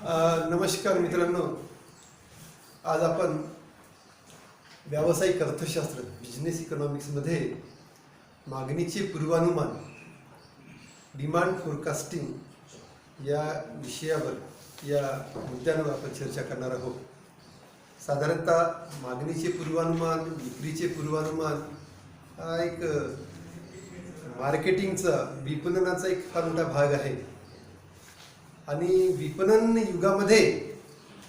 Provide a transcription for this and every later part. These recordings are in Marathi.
नमस्कार मित्रांनो, आज आपण व्यावसायिक अर्थशास्त्र बिझनेस इकॉनॉमिक्समध्ये मागणीचे पूर्वानुमान डिमांड फोरकास्टिंग या विषयावर या मुद्द्यांवर आपण चर्चा करणार आहोत. साधारणतः मागणीचे पूर्वानुमान, विक्रीचे पूर्वानुमान हा एक मार्केटिंगचा, विपणनाचा एक फार मोठा भाग आहे आणि विपणन युगामध्ये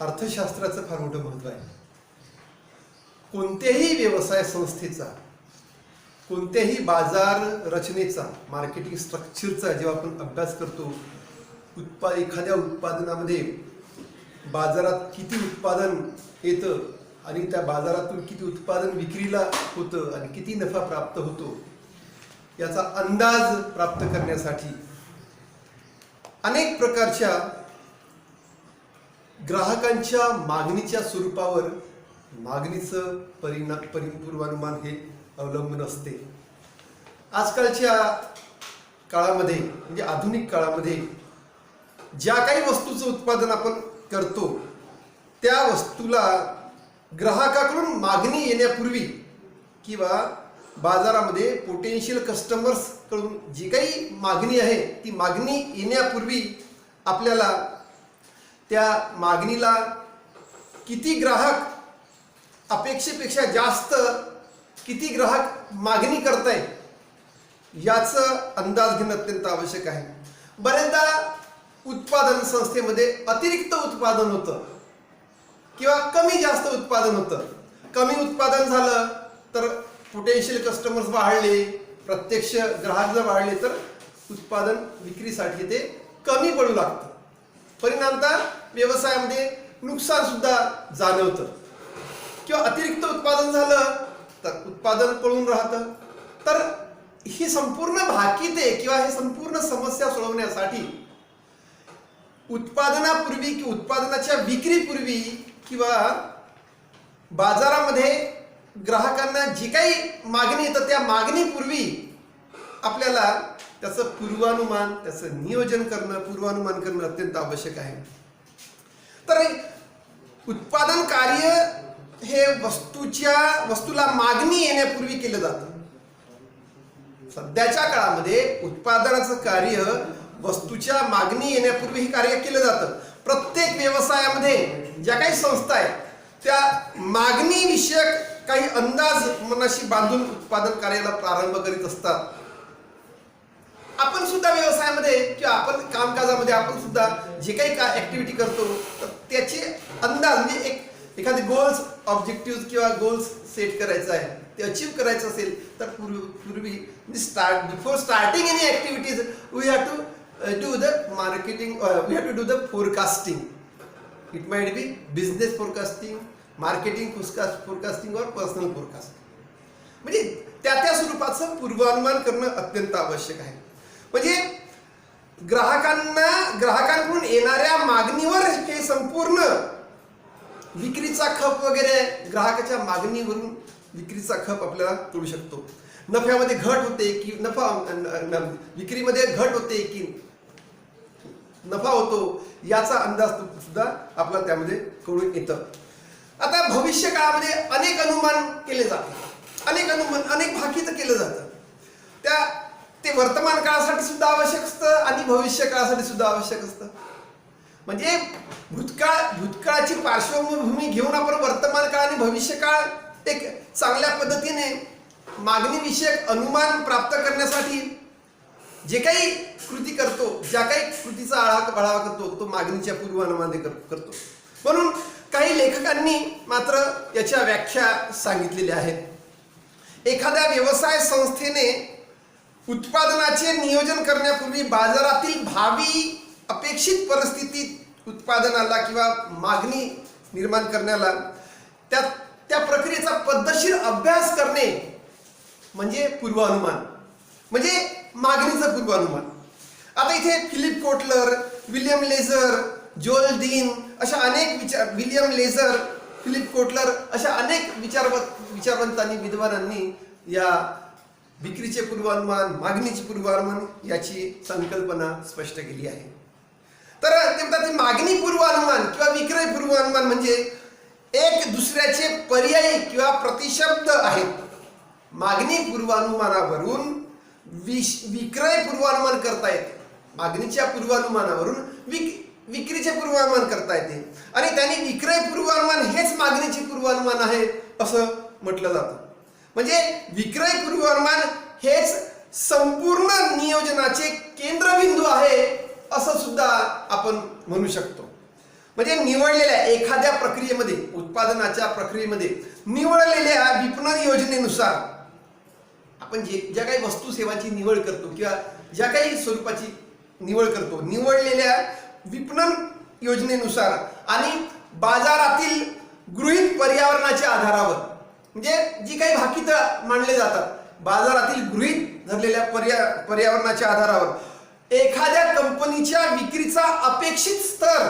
अर्थशास्त्राचं फार मोठं महत्त्व आहे. कोणत्याही व्यवसाय संस्थेचा, कोणत्याही बाजार रचनेचा, मार्केटिंग स्ट्रक्चरचा जेव्हा आपण अभ्यास करतो, एखाद्या उत्पादनामध्ये बाजारात किती उत्पादन येतं आणि त्या बाजारातून किती उत्पादन विक्रीला होतं आणि किती नफा प्राप्त होतो याचा अंदाज प्राप्त करण्यासाठी अनेक प्रकारच्या ग्राहकांच्या मागणीच्या स्वरूपावर मागणीचं पूर्वानुमान हे अवलंबून असते. आजकालच्या काळामध्ये म्हणजे आधुनिक काळामध्ये ज्या काही वस्तूचं उत्पादन आपण करतो त्या वस्तूला ग्राहकाकडून मागणी येण्यापूर्वी किंवा बाजारामध्ये पोटेन्शियल कस्टमर्स कडून जी काही मागणी आहे ती मागणी येण्यापूर्वी आपल्याला त्या मागणीला किती ग्राहक अपेक्षेपेक्षा जास्त किती ग्राहक मागणी करताय याचा अंदाज घेणं अत्यंत आवश्यक आहे. बरेचदा उत्पादन संस्थेमध्ये अतिरिक्त उत्पादन होतं किंवा कमी जास्त उत्पादन होतं. कमी उत्पादन झालं तर पोटेन्शियल कस्टमर्स वाढले, प्रत्यक्ष ग्राहक जर वाढले तर उत्पादन विक्रीसाठी ते कमी पडू लागतं. परिणामतः व्यवसायामध्ये नुकसान सुद्धा जाणवतं. किंवा अतिरिक्त उत्पादन झालं तर उत्पादन पळून राहतं. तर ही संपूर्ण भाकिते किंवा ही संपूर्ण समस्या सोडवण्यासाठी उत्पादनापूर्वी किंवा उत्पादनाच्या विक्रीपूर्वी किंवा बाजारामध्ये ग्राहकांना जी काही मागणी येतं त्या मागणीपूर्वी आपल्याला त्याचं पूर्वानुमान, त्याचं नियोजन करणं, पूर्वानुमान करणं अत्यंत आवश्यक आहे. तर उत्पादन कार्य हे वस्तूला मागणी येण्यापूर्वी केलं जातं. सध्याच्या काळामध्ये उत्पादनाचं कार्य वस्तूच्या मागणी येण्यापूर्वी हे कार्य केलं जातं. प्रत्येक व्यवसायामध्ये ज्या काही संस्था आहेत त्या मागणी विषयक काही अंदाज मनाशी बांधून उत्पादन कार्याला प्रारंभ करीत असतात. आपण सुद्धा व्यवसायामध्ये किंवा आपण कामकाजामध्ये आपण सुद्धा जे काही ऍक्टिव्हिटी करतो तर त्याचे अंदाज म्हणजे एखादे गोल्स, ऑब्जेक्टिव्ह किंवा गोल्स सेट करायचं आहे, ते अचीव करायचं असेल तर पूर्वी before starting any activities we have to do the marketing, we have to do the forecasting. It might be business forecasting, marketing forecasting और पर्सनल फोरकास्टिंग. म्हणजे त्या स्वरूपाचं पूर्वानुमान करणं अत्यंत आवश्यक आहे. म्हणजे ग्राहकांकडून येणाऱ्या मागणीवर हे संपूर्ण विक्रीचा खप वगैरे, ग्राहकाच्या मागणीवरून विक्रीचा खप आपल्याला कळू शकतो. नफ्यामध्ये घट होते की विक्रीमध्ये घट होते की नफा होतो याचा अंदाज सुद्धा आपल्याला त्यामध्ये कळून येतं. आता भविष्य काळामध्ये अनेक अनुमान केले जातात, अनेक भाकीतं केलं जातं. ते वर्तमान काळासाठी सुद्धा आवश्यक असतं आणि भविष्य काळासाठी सुद्धा आवश्यक असतं. म्हणजे भूतकाळाची पार्श्वभूमी घेऊन आपण वर्तमान काळ आणि भविष्य काळ एक चांगल्या पद्धतीने मागणी विषयक अनुमान प्राप्त करण्यासाठी जे काही कृती करतो, ज्या काही कृतीचा आढावा करतो तो मागणीच्या पूर्वानुमानाने करतो. म्हणून काही लेखकांनी मात्र याच्या व्याख्या सांगितलेल्या आहेत. एखाद्या व्यवसाय संस्थेने उत्पादनाचे नियोजन करण्यापूर्वी बाजारातील भावी अपेक्षित परिस्थितीत उत्पादनाला किंवा मागणी निर्माण करण्याला त्या प्रक्रियेचा पद्धतशीर अभ्यास करणे म्हणजे पूर्वानुमान, म्हणजे मागणीचं पूर्वानुमान. आता इथे Philip Kotler, William Lazer, Joel Dean अशा अनेक विल्यम लेझर, फिलिप कोटलर अशा अनेक विचारवंतांनी, विद्वानांनी या विक्रीचे पूर्वानुमान, मागणीचे पूर्वानुमान याची संकल्पना स्पष्ट केली आहे. तर ते म्हणतात मागणी पूर्वानुमान म्हणजे एक दुसऱ्याचे पर्यायी किंवा प्रतिशब्द आहेत. मागणी पूर्वानुमानावरून विक्रय पूर्वानुमान करता येते. मागणीच्या पूर्वानुमानावरून विक्रीचे पूर्वानुमान करता येते आणि त्यांनी विक्रय पूर्वानुमान हेच मागणीचे पूर्वानुमान आहे असं म्हटलं जातं. म्हणजे विक्रय पूर्वानुमान हेच संपूर्ण नियोजनाचे केंद्रबिंदू आहे असं सुद्धा आपण म्हणू शकतो. म्हणजे निवडलेल्या एखाद्या प्रक्रियेमध्ये, उत्पादनाच्या प्रक्रियेमध्ये निवडलेल्या विपणन योजनेनुसार आपण ज्या काही वस्तू सेवांची निवड करतो किंवा ज्या काही स्वरूपाची निवड करतो, निवडलेल्या विपणन योजनेनुसार आणि बाजारातील गृहीत पर्यावरणाच्या आधारावर, म्हणजे जी काही भाकितं मांडले जातात, बाजारातील गृहीत धरलेल्या पर्यावरणाच्या आधारावर एखाद्या कंपनीच्या विक्रीचा अपेक्षित स्तर,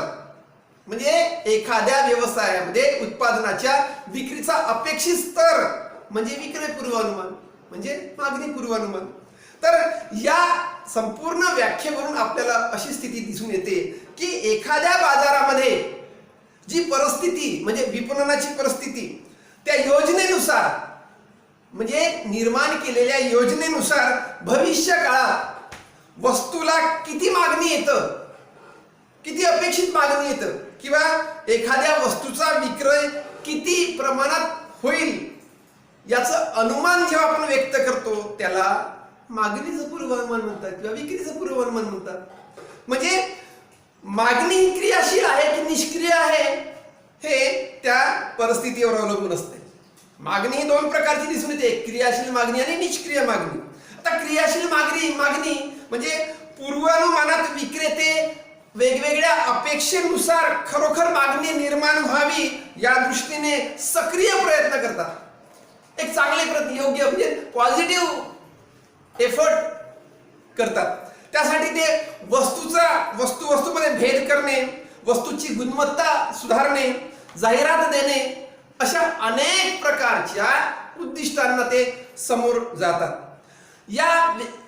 म्हणजे एखाद्या व्यवसायामध्ये उत्पादनाच्या विक्रीचा अपेक्षित स्तर म्हणजे विक्रय पूर्वानुमान, म्हणजे मागणी पूर्वानुमान. तर या संपूर्ण व्याख्येवरून आपल्याला अशी स्थिती दिसून येते की एखाद्या बाजारामध्ये जी परिस्थिती म्हणजे विपणनाची परिस्थिती त्या योजनेनुसार, म्हणजे निर्माण केलेल्या योजनेनुसार भविष्य काळात वस्तूला किती मागणी येतं, किती अपेक्षित मागणी येतं किंवा एखाद्या वस्तूचा विक्रय किती प्रमाणात होईल याचं अनुमान जेव्हा आपण व्यक्त करतो त्याला मागणीचं पूर्वानुमान म्हणतात किंवा विक्रीचं पूर्वानुमान म्हणतात. म्हणजे मागणी क्रियाशील आहे की निष्क्रिय आहे हे त्या परिस्थितीवर अवलंबून असते. मागणी दोन प्रकारची दिसून येते, क्रियाशील मागणी आणि निष्क्रिय मागणी. आता क्रियाशील मागणी म्हणजे पूर्वानुमानात विक्रेते वेगवेगळ्या अपेक्षेनुसार खरोखर मागणी निर्माण व्हावी या दृष्टीने सक्रिय प्रयत्न करतात. एक चांगले योग्य म्हणजे पॉझिटिव्ह एफर्ट करतात. त्यासाठी ते वस्तूमध्ये भेद करणे, वस्तूची गुणवत्ता सुधारणे, जाहिरात देणे अशा अनेक प्रकारच्या उद्दिष्टांना ते समोर जातात. या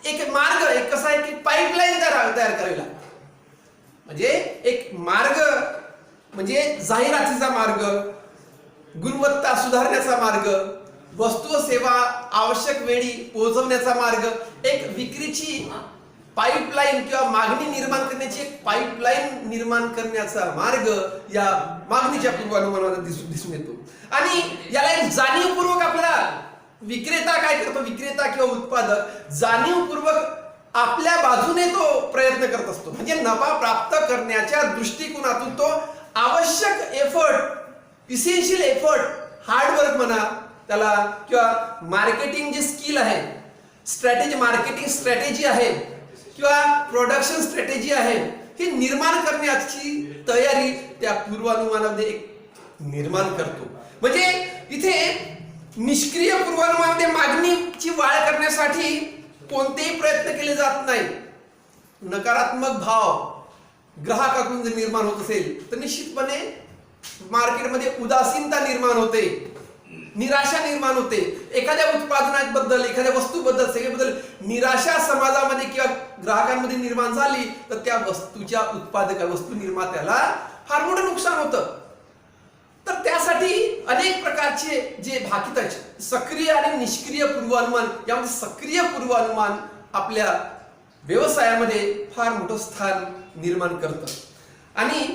एक मार्ग कसा आहे की पाईपलाईन तयार करावी लागते. म्हणजे एक मार्ग म्हणजे जाहिरातीचा मार्ग, गुणवत्ता सुधारण्याचा मार्ग, वस्तू व सेवा आवश्यक वेळी पोहोचवण्याचा मार्ग, एक विक्रीची पाईपलाईन किंवा मागणी निर्माण करण्याची एक पाईपलाईन निर्माण करण्याचा मार्ग या मागणीच्या पूर्वानुमानामध्ये दिसून येतो. आणि याला एक जाणीवपूर्वक आपल्याला विक्रेता काय करतो, विक्रेता किंवा उत्पादक जाणीवपूर्वक आपल्या बाजूने तो प्रयत्न करत असतो. म्हणजे नफा प्राप्त करण्याच्या दृष्टिकोनातून तो आवश्यक एफर्ट, इसेन्शियल एफर्ट, हार्डवर्क म्हणा त्याला किंवा मार्केटिंग जे स्किल आहे, मार्केटिंग स्ट्रॅटेजी आहे किंवा प्रोडक्शन स्ट्रॅटेजी आहे, हे निर्माण करण्याची तयारी त्या पूर्वानुमानामध्ये निर्माण करतो. म्हणजे इथे निष्क्रिय पूर्वानुमानामध्ये मागणीची वाढ करण्यासाठी कोणतेही प्रयत्न केले जात नाही. नकारात्मक भाव ग्राहकाकडून जर निर्माण होत असेल तर निश्चितपणे मार्केटमध्ये उदासीनता निर्माण होते, निराशा निर्माण होते. एखाद्या उत्पादनाबद्दल, एखाद्या वस्तूबद्दल, सेवेबद्दल निराशा समाजामध्ये किंवा ग्राहकांमध्ये निर्माण झाली तर त्या वस्तूच्या वस्तू निर्मात्याला फार मोठं नुकसान होतं. तर त्यासाठी अनेक प्रकारचे जे भाकिताचे सक्रिय आणि निष्क्रिय पूर्वानुमान, यामध्ये सक्रिय पूर्वानुमान आपल्या व्यवसायामध्ये फार मोठं स्थान निर्माण करतं. आणि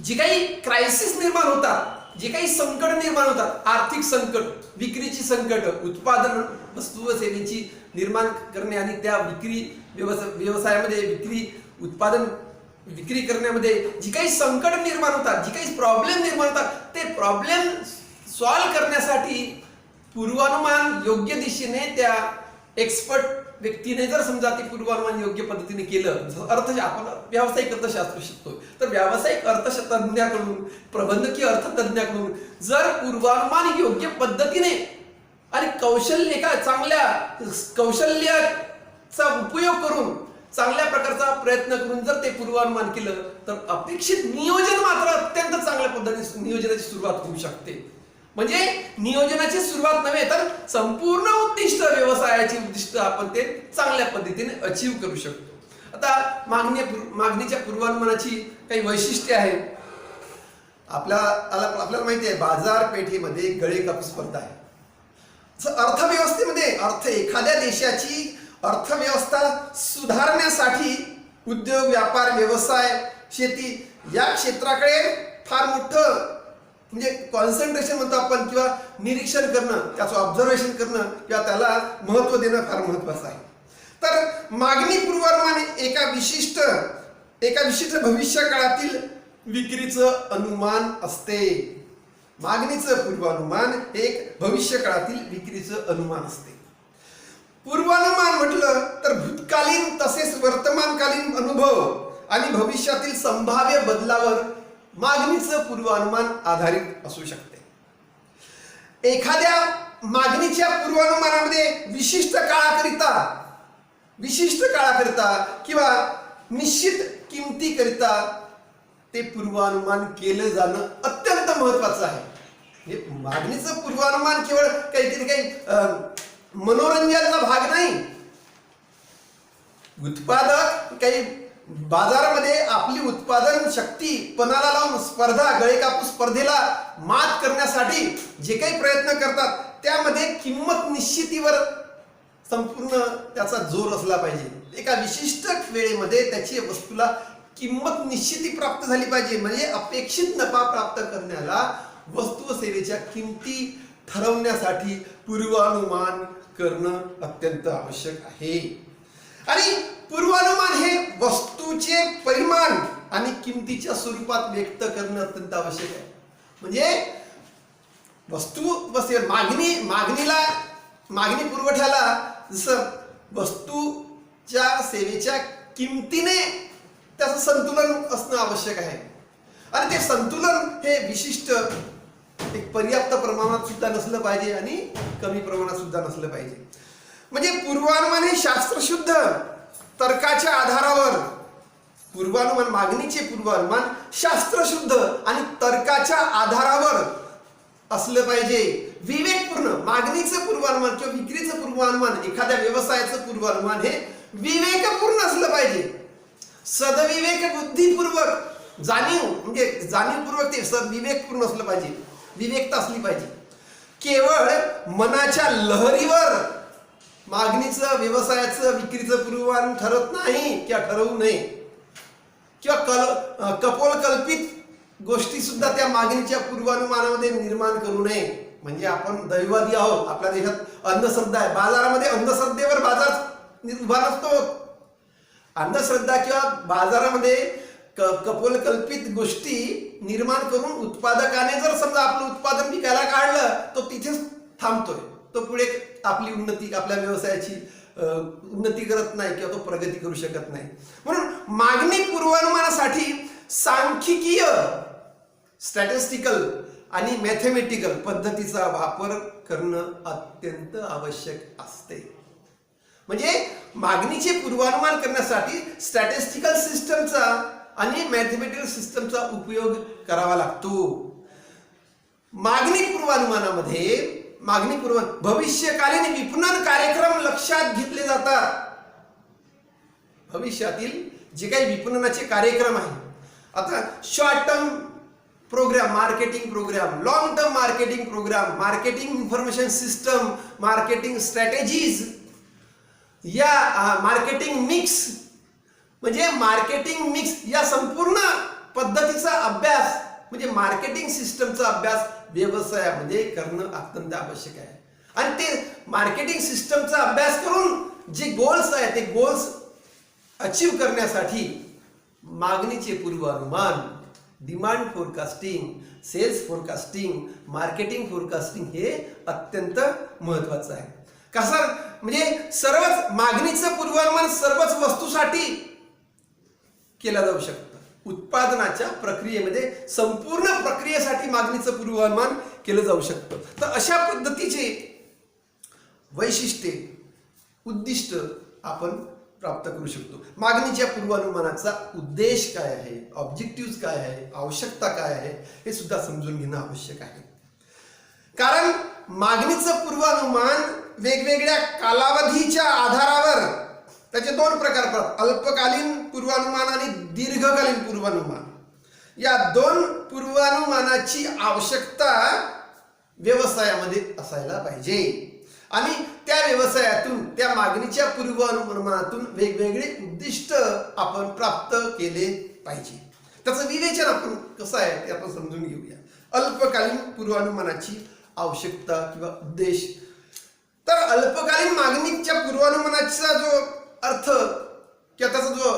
जी काही क्रायसिस निर्माण होतात, जे काही संकट निर्माण होतात, आर्थिक संकट, विक्रीची संकट, उत्पादन वस्तू व सेवेची निर्माण करणे आणि त्या व्यवसायामध्ये विक्री करण्यामध्ये जी काही संकट निर्माण होतात, जी काही प्रॉब्लेम निर्माण होतात, ते प्रॉब्लेम सॉल्व्ह करण्यासाठी पूर्वानुमान योग्य दिशेने त्या एक्सपर्ट व्यक्तीने जर समजा ते पूर्वानुमान योग्य पद्धतीने केलं, आपण व्यावसायिक अर्थशास्त्र शिकतोय तर व्यावसायिक अर्थतज्ञाकडून, प्रबंधकीय अर्थतज्ञाकडून जर पूर्वानुमान योग्य पद्धतीने आणि कौशल्याचा उपयोग करून चांगल्या प्रकारचा प्रयत्न करून जर ते पूर्वानुमान केलं तर अपेक्षित नियोजन मात्र अत्यंत चांगल्या पद्धतीने नियोजनाची सुरुवात होऊ शकते. म्हणजे नियोजनाची सुरुवात नव्हे तर संपूर्ण उद्दिष्ट, व्यवसायाची उद्दिष्ट आपण ते चांगल्या पद्धतीने अचीव करू शकतो. आता मागणीच्या पूर्वानुमानाची काही वैशिष्ट्ये आहेत. आपल्याला माहिती आहे बाजारपेठेमध्ये गळेकापूस स्पर्धा आहे. अर्थव्यवस्थेमध्ये एखाद्या देशाची अर्थव्यवस्था सुधारण्यासाठी उद्योग, व्यापार, व्यवसाय, शेती या क्षेत्राकडे फार मोठं म्हणजे कॉन्सन्ट्रेशन म्हणतो आपण, किंवा निरीक्षण करणं, त्याचं ऑब्झर्वेशन करणं किंवा त्याला महत्त्व देणं फार महत्त्वाचं आहे. तर मागणी पूर्वानुमान एका विशिष्ट भविष्य काळातील विक्रीचं अनुमान असते. मागणीचं पूर्वानुमान हे एक भविष्य काळातील विक्रीचं अनुमान असते. पूर्वानुमान म्हटलं तर भूतकालीन तसेच वर्तमानकालीन अनुभव आणि भविष्यातील संभाव्य बदलावर मागणीचं पूर्वानुमान आधारित असू शकते. एखाद्या मागणीच्या पूर्वानुमानामध्ये विशिष्ट काळाकरिता किंवा निश्चित किमतीकरिता ते पूर्वानुमान केलं जाणं अत्यंत महत्वाचं आहे. हे मागणीचं पूर्वानुमान केवळ काही मनोरंजनाचा भाग नाही. उत्पादक काही बाजारामध्ये आपली उत्पादन शक्ती पणाला लावून गळेकापूस स्पर्धेला मात करण्यासाठी जे काही प्रयत्न करतात त्यामध्ये किंमत निश्चितीवर संपूर्ण त्याचा जोर असला पाहिजे. एका विशिष्ट वेळेमध्ये त्याची वस्तूला किंमत निश्चिती प्राप्त झाली पाहिजे. म्हणजे अपेक्षित नफा प्राप्त करण्याला वस्तू व सेवेच्या किमती ठरवण्यासाठी पूर्वानुमान करणं अत्यंत आवश्यक आहे. आणि पूर्वानुमान हे वस्तूचे परिमाण आणि किमतीच्या स्वरूपात व्यक्त करणं अत्यंत आवश्यक आहे. म्हणजे वस्तू व मागणी पुरवठ्याला जसं वस्तूच्या सेवेच्या किमतीने त्याचं संतुलन असणं आवश्यक आहे. आणि ते संतुलन हे विशिष्ट एक पर्याप्त प्रमाणात सुद्धा नसलं पाहिजे आणि कमी प्रमाणात सुद्धा नसलं पाहिजे. म्हणजे पूर्वानुमान हे शास्त्रशुद्ध तर्काच्या आधारावर मागणीचे पूर्वानुमान शास्त्रशुद्ध आणि तर्काच्या आधारावर असलं पाहिजे. विवेकपूर्ण मागणीचं पूर्वानुमान किंवा विक्रीचं पूर्वानुमान, एखाद्या व्यवसायाचं पूर्वानुमान हे विवेकपूर्ण असलं पाहिजे. सदविवेक बुद्धिपूर्वक जाणीवपूर्वक ते विवेकपूर्ण असलं पाहिजे. विवेकता असली पाहिजे. केवळ मनाच्या लहरीवर मागणीचं, व्यवसायाचं, विक्रीचं पूर्वानुमान ठरत नाही किंवा ठरवू नये. किंवा कपोलकल्पित गोष्टी सुद्धा त्या मागणीच्या पूर्वानुमानामध्ये निर्माण करू नये. म्हणजे आपण दैववादी आहोत. आपल्या देशात अंधश्रद्धा आहे. बाजारामध्ये अंधश्रद्धेवर बाजार उभा नसतो. अंधश्रद्धा किंवा बाजारामध्ये कपोलकल्पित गोष्टी निर्माण करून उत्पादकाने जर समजा आपलं उत्पादन विकायला काढलं तो तिथेच थांबतोय. तो पुढे आपल्या व्यवसायाची उन्नती करत नाही किंवा तो प्रगती करू शकत नाही. म्हणून मागणी पूर्वानुमानासाठी सांख्यिकीय, स्टॅटिस्टिकल आणि मॅथमॅटिकल पद्धतीचा वापर करणं अत्यंत आवश्यक असते. म्हणजे मागणीचे पूर्वानुमान करण्यासाठी स्टॅटिस्टिकल सिस्टमचा आणि मॅथमॅटिकल सिस्टमचा उपयोग करावा लागतो. मागणी पूर्वानुमानामध्ये भविष्यकालीन विपणन कार्यक्रम लक्षात घेतले जातात. भविष्यातील जे काही विपणनाचे कार्यक्रम आहे, आता short term program, marketing program, long term marketing program, marketing information system, marketing strategies, या मार्केटिंग मिक्स, म्हणजे मार्केटिंग मिक्स या संपूर्ण पद्धतीचा अभ्यास, म्हणजे मार्केटिंग सिस्टमचा अभ्यास व्यवसायामध्ये करणं अत्यंत आवश्यक आहे. आणि ते मार्केटिंग सिस्टमचा अभ्यास करून जे गोल्स आहेत ते गोल्स अचीव करण्यासाठी मागणीचे पूर्वानुमान, demand forecasting, sales forecasting, marketing forecasting हे अत्यंत महत्वाचं आहे. कसं म्हणजे सर्वच मागणीचं पूर्वानुमान सर्वच वस्तूसाठी केलं जाऊ शकतं. उत्पादनाच्या प्रक्रियेमध्ये संपूर्ण प्रक्रियेसाठी मागणीचं पूर्वानुमान केलं जाऊ शकतं. तर अशा पद्धतीचे वैशिष्ट्ये, उद्दिष्ट आपण प्राप्त करू शकतो. मागणीच्या पूर्वानुमानाचा उद्देश काय आहे, ऑब्जेक्टिव्ह काय आहे, आवश्यकता काय आहे हे सुद्धा समजून घेणं आवश्यक आहे. कारण मागणीचं पूर्वानुमान वेगवेगळ्या कालावधीच्या आधारावर त्याचे दोन प्रकार पडतात. अल्पकालीन पूर्वानुमान आणि दीर्घकालीन पूर्वानुमान. या दोन पूर्वानुमानाची आवश्यकता व्यवसायामध्ये असायला पाहिजे आणि त्या व्यवसायातून त्या मागणीच्या पूर्वानुमानातून वेगवेगळे उद्दिष्ट आपण प्राप्त केले पाहिजे. त्याचं विवेचन आपण कसं आहे ते आपण समजून घेऊया. अल्पकालीन पूर्वानुमानाची आवश्यकता किंवा उद्देश. तर अल्पकालीन मागणीच्या पूर्वानुमानाचा जो अर्थ किंवा त्याचा जो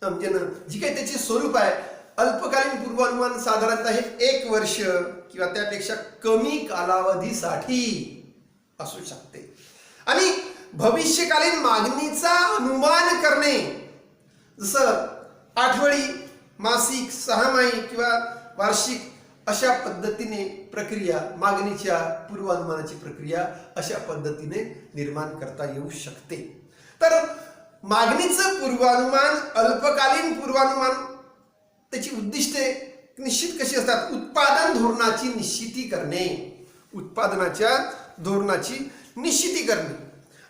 म्हणजे जी काही त्याचे स्वरूप आहे, अल्पकालीन पूर्वानुमान साधारणतः हे 1 वर्ष किंवा त्यापेक्षा कमी कालावधीसाठी असू शकते. आणि भविष्यकालीन मागणीचा अनुमान करणे, जसं आठवडी, मासिक, 6माही किंवा वार्षिक अशा पद्धतीने प्रक्रिया, मागणीच्या पूर्वानुमानाची प्रक्रिया अशा पद्धतीने निर्माण करता येऊ शकते. तर मागणीचं पूर्वानुमान, अल्पकालीन पूर्वानुमान, त्याची उद्दिष्टे निश्चित कशी असतात? उत्पादन धोरणाची निश्चिती करणे, उत्पादनाच्या धोरणाची निश्चिती करणे.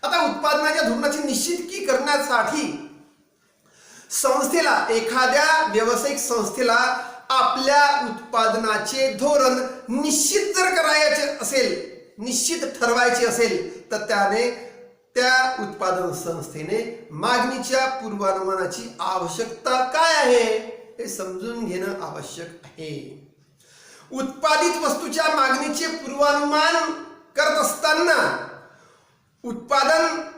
आता उत्पादनाच्या धोरणाची निश्चिती करण्यासाठी संस्थेला, एखाद्या व्यावसायिक संस्थेला आपल्या उत्पादनाचे धोरण निश्चित जर करायचे असेल, निश्चित ठरवायचे असेल, तर त्याने त्या उत्पादन संस्थेने मागणीच्या पूर्वानुमानाची आवश्यकता काय आहे हे समजून घेणं आवश्यक आहे. उत्पादित वस्तूच्या मागणीचे पूर्वानुमान करत असताना उत्पादनाची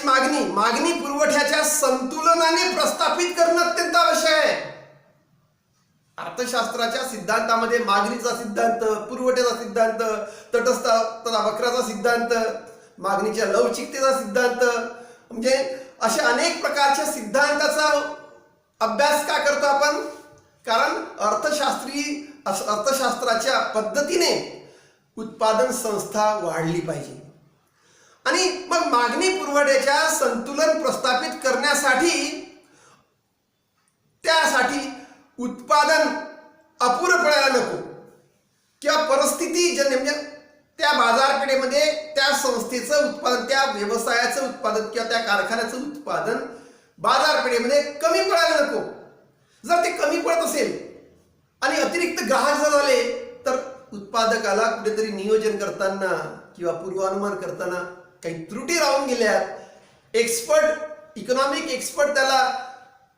मागणी पुरवठ्याच्या संतुलनाने प्रस्थापित करणं अत्यंत आवश्यक आहे. अर्थशास्त्राच्या सिद्धांतामध्ये मागणीचा सिद्धांत, पुरवठ्याचा सिद्धांत, तटस्थ वक्राचा सिद्धांत, मागणीच्या लवचिकतेचा सिद्धांत, म्हणजे अशा अनेक प्रकारच्या सिद्धांताचा अभ्यास का करतो आपण? कारण अर्थशास्त्राच्या पद्धतीने उत्पादन संस्था वाढली पाहिजे. आणि मग मागणी पुरवठ्याच्या संतुलन प्रस्थापित करण्यासाठी, त्यासाठी उत्पादन अपुरं पडायला नको किंवा परिस्थितीजन्य, म्हणजे त्या बाजारपेठेमध्ये त्या संस्थेचं उत्पादन, त्या व्यवसायाचं उत्पादन किंवा त्या कारखान्याचं उत्पादन बाजारपेठेमध्ये कमी पडायला नको. जर ते कमी पडत असेल आणि अतिरिक्त ग्राहक जर झाले, तर उत्पादकाला कुठेतरी नियोजन करताना किंवा पूर्वानुमान करताना काही त्रुटी राहून गेल्या, इकॉनॉमिक एक्सपर्ट त्याला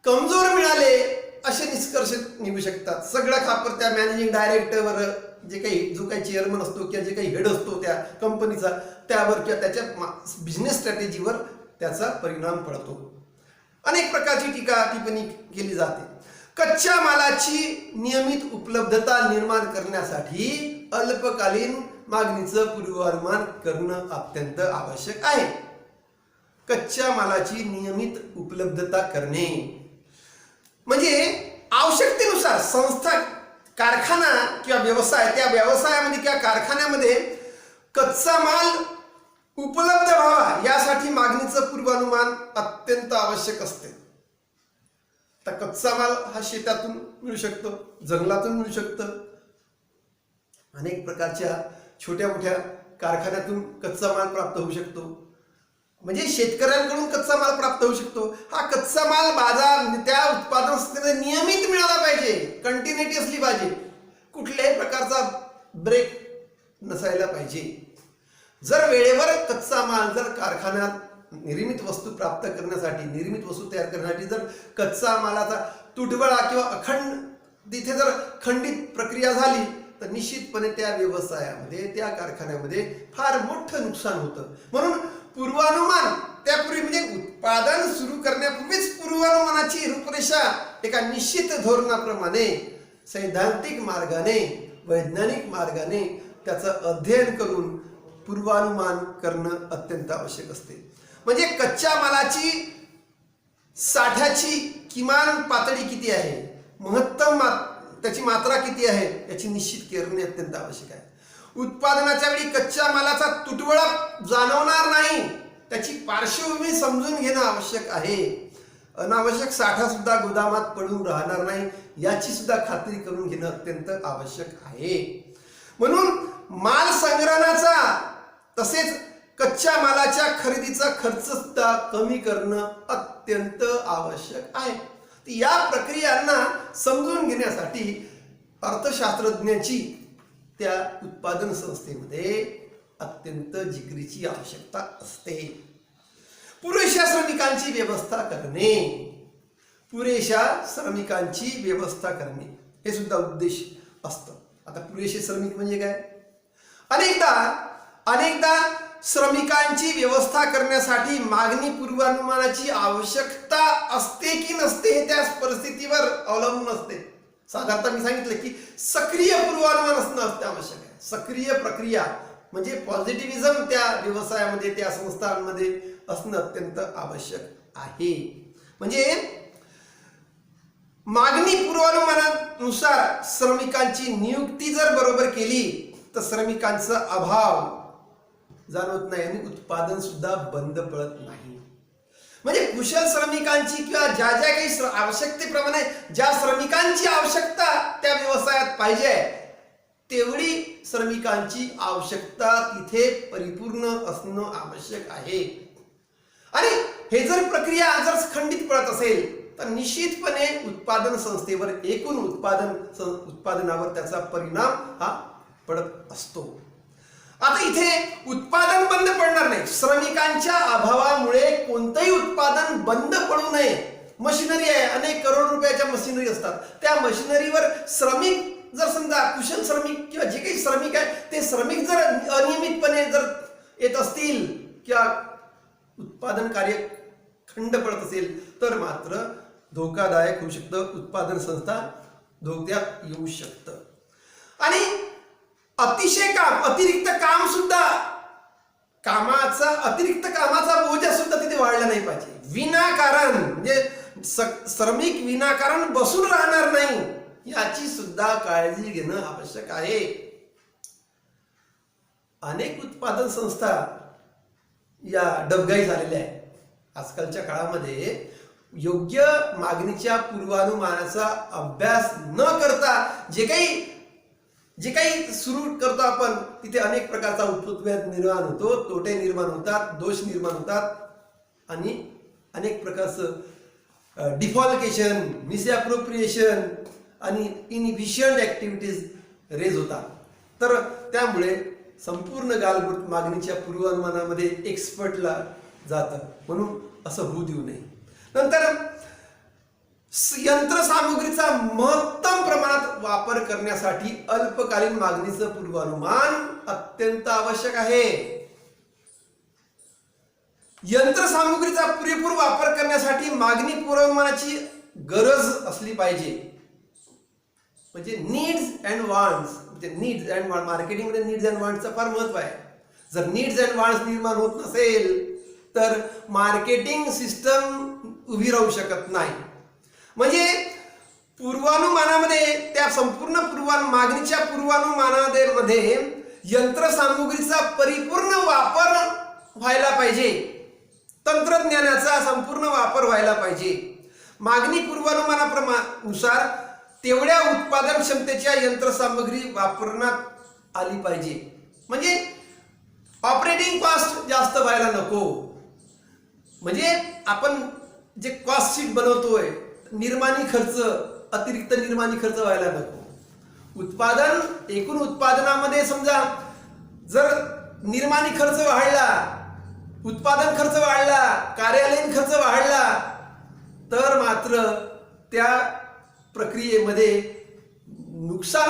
कमजोर मिळाले, असे निष्कर्ष निघू शकतात. सगळं खापर त्या मॅनेजिंग डायरेक्टरवर, जो काही चेअरमन असतो किंवा जे काही हेड असतो त्या कंपनीचा, त्यावर किंवा त्याच्या बिझनेस स्ट्रॅटेजीवर त्याचा परिणाम पडतो. अनेक प्रकारची टीका टिप्पणी केली जाते. कच्च्या मालाची नियमित उपलब्धता निर्माण करण्यासाठी अल्पकालीन मागणीचं पूर्वानुमान करणं अत्यंत आवश्यक आहे. कच्च्या मालाची नियमित उपलब्धता करणे म्हणजे आवश्यकतेनुसार संस्था, कारखाना किंवा व्यवसाय, त्या व्यवसायामध्ये किंवा कारखान्यामध्ये कच्चा माल उपलब्ध व्हावा यासाठी मागणीचं पूर्वानुमान अत्यंत आवश्यक असते. तर कच्चा माल हा शेतातून मिळू शकतो, जंगलातून मिळू शकतं, अनेक प्रकारच्या छोट्या मोठ्या कारखान्यातून कच्चा माल प्राप्त होऊ शकतो, म्हणजे शेतकऱ्यांकडून कच्चा माल प्राप्त होऊ शकतो. हा कच्चा माल बाजार, त्या उत्पादन संस्थेमध्ये नियमित मिळाला पाहिजे, कंटिन्युटी असली पाहिजे, कुठल्याही प्रकारचा ब्रेक नसायला पाहिजे. जर वेळेवर कच्चा माल, जर कारखान्यात निर्मित वस्तू प्राप्त करण्यासाठी, निर्मित वस्तू तयार करण्यासाठी जर कच्चा मालाचा तुटवडा किंवा तिथे जर खंडित प्रक्रिया झाली, तर निश्चितपणे त्या व्यवसायामध्ये, त्या कारखान्यामध्ये फार मोठं नुकसान होतं. म्हणून पूर्वानुमान त्यापूर्वी, म्हणजे उत्पादन सुरू करण्यापूर्वीच पूर्वानुमानाची रूपरेषा एका निश्चित धोरणाप्रमाणे सैद्धांतिक मार्गाने, वैज्ञानिक मार्गाने त्याचं अध्ययन करून पूर्वानुमान करणं अत्यंत आवश्यक असते. म्हणजे कच्च्या मालाची साठ्याची किमान पातळी किती आहे, महत्तम त्याची मात्रा किती आहे याची निश्चित करणे अत्यंत आवश्यक आहे. उत्पादनाच्या वेळी कच्च्या मालाचा तुटवडा जाणवणार नाही, त्याची पार्श्वभूमी समजून घेणं आवश्यक आहे. अनावश्यक साठा सुद्धा गोदामात पडून राहणार नाही याची सुद्धा खात्री करून घेणं अत्यंत आवश्यक आहे. म्हणून माल संग्रहणाचा तसेच कच्च्या मालाच्या खरेदीचा खर्च सुद्धा कमी करणं अत्यंत आवश्यक आहे. या प्रक्रियांना समजून घेण्यासाठी अर्थशास्त्रज्ञाची त्या उत्पादन संस्थेमध्ये अत्यंत जिकिरीची आवश्यकता असते. पुरेशा श्रमिकांची व्यवस्था करणे, पुरेशा श्रमिकांची व्यवस्था करणे हे सुद्धा उद्देश असतं. आता पुरेसे श्रमिक म्हणजे काय? अनेकदा श्रमिकांची व्यवस्था करण्यासाठी मागणी पूर्वानुमानाची आवश्यकता असते की नसते हे त्या परिस्थितीवर अवलंबून असते. साधारणतः मी सांगितलं की सक्रिय पूर्वानुमान असणं आवश्यक आहे. सक्रिय प्रक्रिया म्हणजे पॉझिटिव्हिझम त्या व्यवसायामध्ये त्या संस्थांमध्ये असणं अत्यंत आवश्यक आहे. म्हणजे मागणी पूर्वानुमानानुसार श्रमिकांची नियुक्ती जर बरोबर केली तर श्रमिकांचा अभाव जाणवत नाही आणि उत्पादन सुद्धा बंद पडत नाही. म्हणजे कुशल श्रमिकांची किंवा ज्या काही आवश्यकतेप्रमाणे ज्या श्रमिकांची आवश्यकता त्या व्यवसायात पाहिजे तेवढी श्रमिकांची आवश्यकता तिथे परिपूर्ण असणं आवश्यक आहे. आणि हे जर प्रक्रिया जर खंडित पडत असेल तर निश्चितपणे उत्पादन संस्थेवर एकूण उत्पादनावर त्याचा परिणाम हा पडत असतो. आता इथे उत्पादन बंद पडणार नाही. श्रमिकांच्या अभावामुळे कोणतंही उत्पादन बंद पडू नये. मशिनरी आहे, अनेक करोड रुपयाच्या मशिनरी असतात. त्या मशिनरीवर श्रमिक जर समजा कुशल श्रमिक किंवा जे काही श्रमिक आहे ते श्रमिक जर अनियमितपणे जर येत असतील किंवा उत्पादन कार्य खंड पडत असेल तर मात्र धोकादायक होऊ शकतं. उत्पादन संस्था धोक्यात येऊ शकतं. आणि अतिशय काम, अतिरिक्त काम सुद्धा, अतिरिक्त कामाचा बोजा सुद्धा तिथे वाढला नाही पाहिजे. विनाकारण म्हणजे श्रमिक विनाकारण बसून राहणार नाही याची सुद्धा काळजी घेणं आवश्यक आहे. अनेक उत्पादन संस्था या डबघाई झालेल्या आहेत. आजकालच्या काळामध्ये योग्य मागणीच्या पूर्वानुमानाचा अभ्यास न करता जे काही सुरू करतो आपण तिथे अनेक प्रकारचा उपद्व्याप निर्माण होतो, तोटे निर्माण होतात, दोष निर्माण होतात आणि अनेक प्रकारचं डिफॉल्केशन, मिसअप्रोप्रिएशन आणि इनइफिशियंट ऍक्टिव्हिटीज रेज होतात. तर त्यामुळे संपूर्ण गालबोट मागणीच्या पूर्वानुमानामध्ये एक्सपर्टला जातं. म्हणून असं होऊ देऊ नये. नंतर यंत्रसामुग्रीचा महत्तम प्रमाणात वापर करण्यासाठी अल्पकालीन मागणीचं पूर्वानुमान अत्यंत आवश्यक आहे. यंत्रसामुग्रीचा पुरेपूर वापर करण्यासाठी मागणी पूर्वानुमानाची गरज असली पाहिजे. म्हणजे नीड्स अँड वॉन्ट्स, म्हणजे नीड्स अँड वॉन्ट, मार्केटिंगमध्ये नीड्स अँड वॉन्ट्सचं फार महत्व आहे. जर नीड्स अँड वॉन्ट्स निर्माण होत नसेल तर मार्केटिंग सिस्टम उभी राहू शकत नाही. म्हणजे पूर्वानुमानामध्ये त्या संपूर्ण मागणीच्या पूर्वानुमानामध्ये यंत्रसामुग्रीचा परिपूर्ण वापर व्हायला पाहिजे. तंत्रज्ञानाचा संपूर्ण वापर व्हायला पाहिजे. मागणी पूर्वानुमानानुसार तेवढ्या उत्पादन क्षमतेच्या यंत्रसामग्री वापरण्यात आली पाहिजे. म्हणजे ऑपरेटिंग कॉस्ट जास्त व्हायला नको. म्हणजे आपण जे कॉस्ट शीट बनवतोय निर्माणी खर्च, अतिरिक्त निर्माणी खर्च व्हायला नको. एकूण उत्पादनामध्ये समजा जर निर्माणी खर्च वाढला, उत्पादन खर्च वाढला, कार्यालयीन खर्च वाढला तर मात्र त्या प्रक्रियेमध्ये नुकसान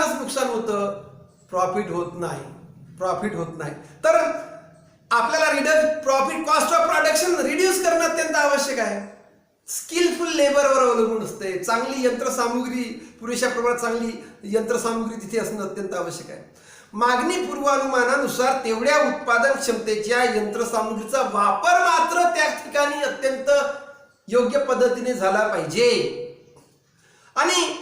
होतं, प्रॉफिट होत नाही. तर आपल्याला profit cost of production reduce करणं अत्यंत आवश्यक आहे. स्किलफुल लेबरवर अवलंबून असते. चांगली यंत्रसामुग्री, पुरेशा प्रमाणात चांगली यंत्रसामुग्री तिथे असणं अत्यंत आवश्यक आहे. मागणी पूर्वानुमानानुसार तेवढ्या उत्पादन क्षमतेच्या यंत्रसामुग्रीचा वापर मात्र त्या ठिकाणी अत्यंत योग्य पद्धतीने झाला पाहिजे. आणि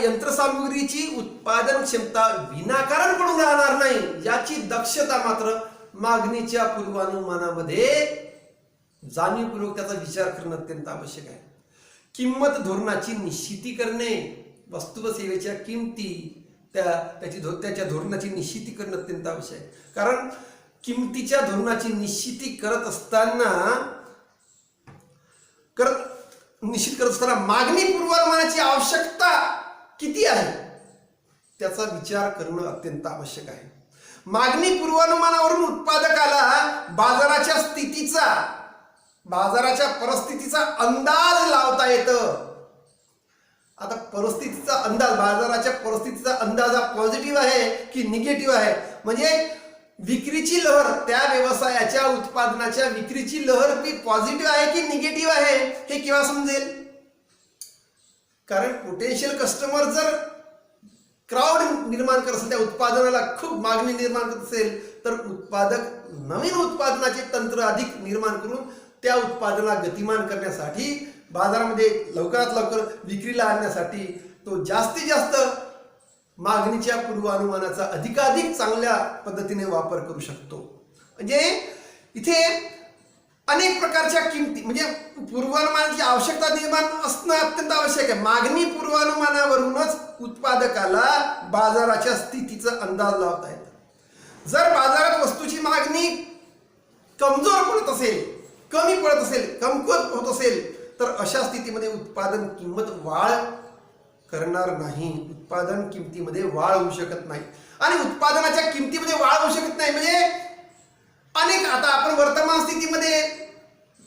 यंत्रसामुग्रीची उत्पादन क्षमता विनाकारण पडून राहणार नाही याची दक्षता मात्र मागणीच्या पूर्वानुमानामध्ये जाणीवपूर्वक त्याचा विचार करणं अत्यंत आवश्यक आहे. किंमत धोरणाची निश्चिती करणे, वस्तू व सेवेच्या किमती त्याच्या धोरणाची निश्चिती करणं अत्यंत आवश्यक आहे. कारण किमतीच्या धोरणाची निश्चिती करत असताना निश्चित करत असताना मागणी पूर्वानुमानाची आवश्यकता किती आहे त्याचा विचार करणं अत्यंत आवश्यक आहे. मागणी पूर्वानुमानावरून उत्पादकाला बाजाराच्या परिस्थितीचा अंदाज लावता येतं. आता बाजाराच्या परिस्थितीचा अंदाज हा पॉझिटिव्ह आहे की निगेटिव्ह आहे, म्हणजे विक्रीची लहर, त्या व्यवसायाच्या उत्पादनाच्या विक्रीची लहर ती पॉझिटिव्ह आहे की निगेटिव्ह आहे हे केव्हा समजेल? कारण पोटेन्शियल कस्टमर जर क्राऊड निर्माण करत असेल, त्या उत्पादनाला खूप मागणी निर्माण करत असेल, तर उत्पादक नवीन उत्पादनाचे तंत्र अधिक निर्माण करून त्या उत्पादनाला गतिमान करण्यासाठी, बाजारामध्ये लवकरात लवकर विक्रीला आणण्यासाठी तो जास्तीत जास्त मागणीच्या पूर्वानुमानाचा अधिकाधिक चांगल्या पद्धतीने वापर करू शकतो. म्हणजे इथे अनेक प्रकारच्या किमती, म्हणजे पूर्वानुमानाची आवश्यकता निर्माण असणं अत्यंत आवश्यक आहे. मागणी पूर्वानुमानावरूनच उत्पादकाला बाजाराच्या स्थितीचा अंदाज लावता येतो. जर बाजारात वस्तूची मागणी कमजोर पडत असेल, कमी पडत असेल, कमकुवत होत असेल, तर अशा स्थितीमध्ये उत्पादन किंमत वाढ करणार नाही. उत्पादन किमतीमध्ये वाढ होऊ शकत नाही. आणि उत्पादनाच्या किमतीमध्ये वाढ होऊ शकत नाही म्हणजे अनेक, आता आपण वर्तमान स्थितीमध्ये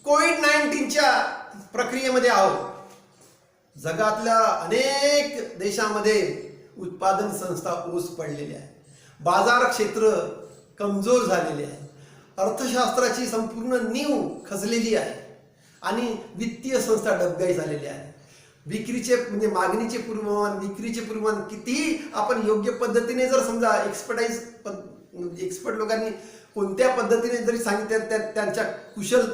कोविड-19च्या प्रक्रियेमध्ये आहोत. जगातल्या अनेक देशामध्ये उत्पादन संस्था ओस पडलेल्या आहे. बाजार क्षेत्र कमजोर झालेले आहे. अर्थशास्त्राची संपूर्ण नीव खचलेली आहे आणि वित्तीय संस्था डबघाई झालेल्या आहे. विक्रीचे म्हणजे मागणीचे पूर्वानुमान, विक्रीचे पूर्वानुमान कितीही आपण योग्य पद्धतीने जर समजा एक्सपर्ट लोकांनी कोणत्या पद्धतीने जरी सांगितलं, त्यांच्या कुशल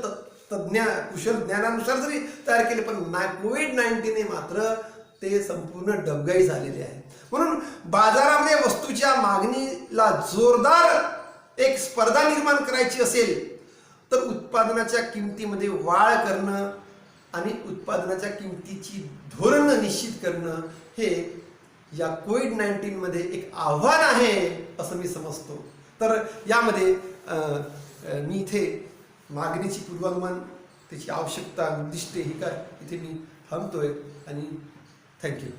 ज्ञानानुसार जरी तयार केले, पण कोविड-19ने मात्र ते संपूर्ण डबघाई झालेले आहे. म्हणून बाजारामध्ये वस्तूच्या मागणीला जोरदार एक स्पर्धा निर्माण करायची असेल तर उत्पादनाच्या किमतीमध्ये वाढ करणं आणि उत्पादनाच्या किमतीची धोरणं निश्चित करणं हे या कोविड-19 मध्ये एक आव्हान आहे असं मी समजतो. तर यामध्ये मी इथे मागणीची पूर्वानुमान, त्याची आवश्यकता, उद्दिष्टे ही काय इथे मी थांबतोय आणि थँक्यू.